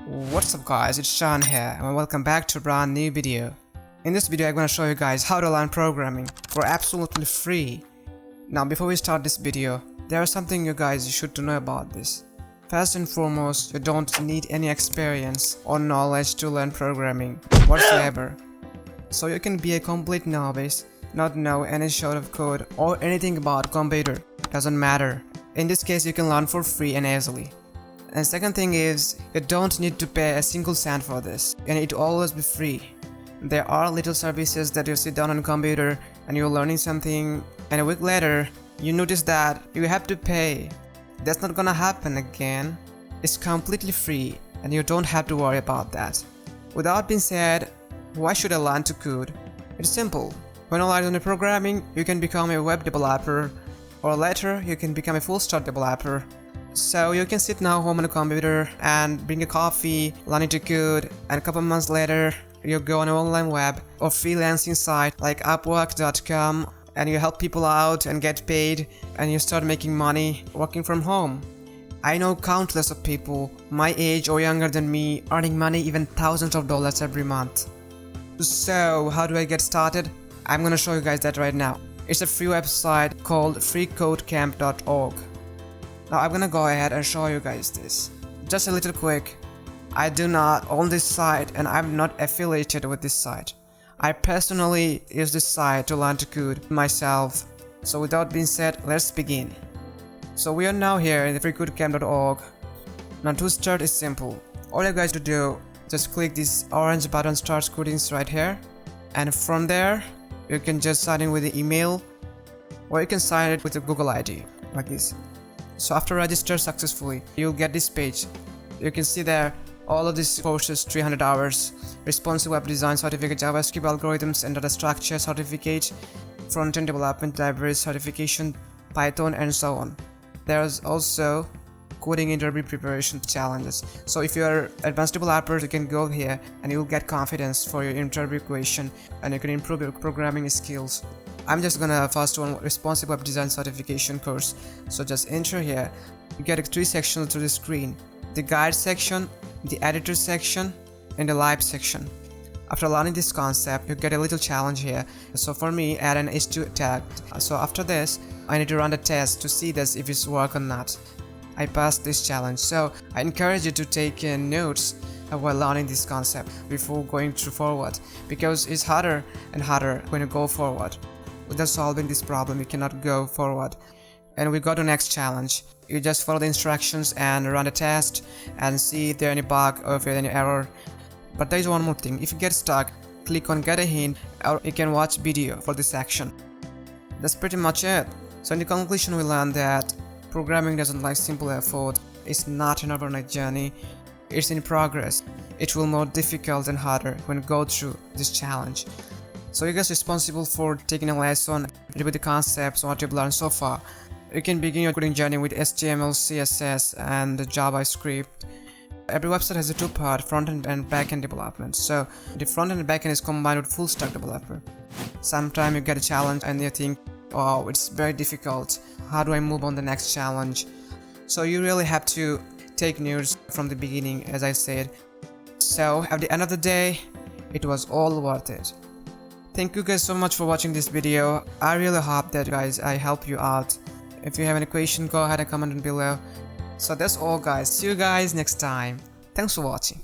What's up guys, it's Sean here and welcome back to a brand new video. In this video I'm gonna show you guys how to learn programming for absolutely free. Now before we start this video, there is something you guys should to know about this. First and foremost, you don't need any experience or knowledge to learn programming whatsoever. So you can be a complete novice, not know any sort of code or anything about computer, doesn't matter. In this case you can learn for free and easily. And second thing is, you don't need to pay a single cent for this, and it will always be free. There are little services that you sit down on a computer and you're learning something, and a week later you notice that you have to pay. That's not gonna happen again. It's completely free and you don't have to worry about that. With that being said, why should I learn to code? It's simple. When you learn programming, you can become a web developer, or later you can become a full stack developer. So you can sit now home on a computer and bring a coffee, learning to code, and a couple months later you go on an online web or freelancing site like Upwork.com and you help people out and get paid and you start making money working from home. I know countless of people my age or younger than me earning money, even thousands of dollars every month. So how do I get started? I'm gonna show you guys that right now. It's a free website called freecodecamp.org. Now I'm gonna go ahead and show you guys this. Just a little quick, I do not own this site and I'm not affiliated with this site. I personally use this site to learn to code myself. So without being said, let's begin. So we are now here in the freecodecamp.org. Now to start is simple. All you guys to do, just click this orange button start coding right here, and from there you can just sign in with the email, or you can sign it with a Google ID like this. So after register successfully, you'll get this page. You can see there all of these courses, 300 hours, responsive web design certificate, JavaScript algorithms and data structure certificate, front-end development libraries certification, Python, and so on. There's also coding interview preparation challenges. So if you're advanced developer, you can go here and you'll get confidence for your interview question and you can improve your programming skills. I'm just gonna first one responsive web design certification course. So just enter here. You get 3 sections to the screen: the guide section, the editor section, and the live section. After learning this concept, you get a little challenge here. So for me, add an H2 tag. So after this, I need to run the test to see this if it's work or not. I passed this challenge, so I encourage you to take notes while learning this concept before going forward, because it's harder and harder when you go forward. Without solving this problem, you cannot go forward. And we go to next challenge. You just follow the instructions and run the test and see if there any bug or if there any error. But there is one more thing. If you get stuck, click on get a hint, or you can watch video for this action. That's pretty much it. So in the conclusion, we learned that programming doesn't like simple effort. It's not an overnight journey. It's in progress. It will more difficult and harder when you go through this challenge. So you guys responsible for taking a lesson with the concepts what you've learned so far. You can begin your coding journey with HTML, CSS, and JavaScript. Every website has a 2-part front-end and back-end development. So the front-end and back-end is combined with full-stack developer. Sometimes you get a challenge and you think, oh, it's very difficult. How do I move on the next challenge? So you really have to take notes from the beginning, as I said. So at the end of the day, it was all worth it. Thank you guys so much for watching this video. I really hope that guys I help you out. If you have any question, go ahead and comment below. So that's all guys. See you guys next time. Thanks for watching.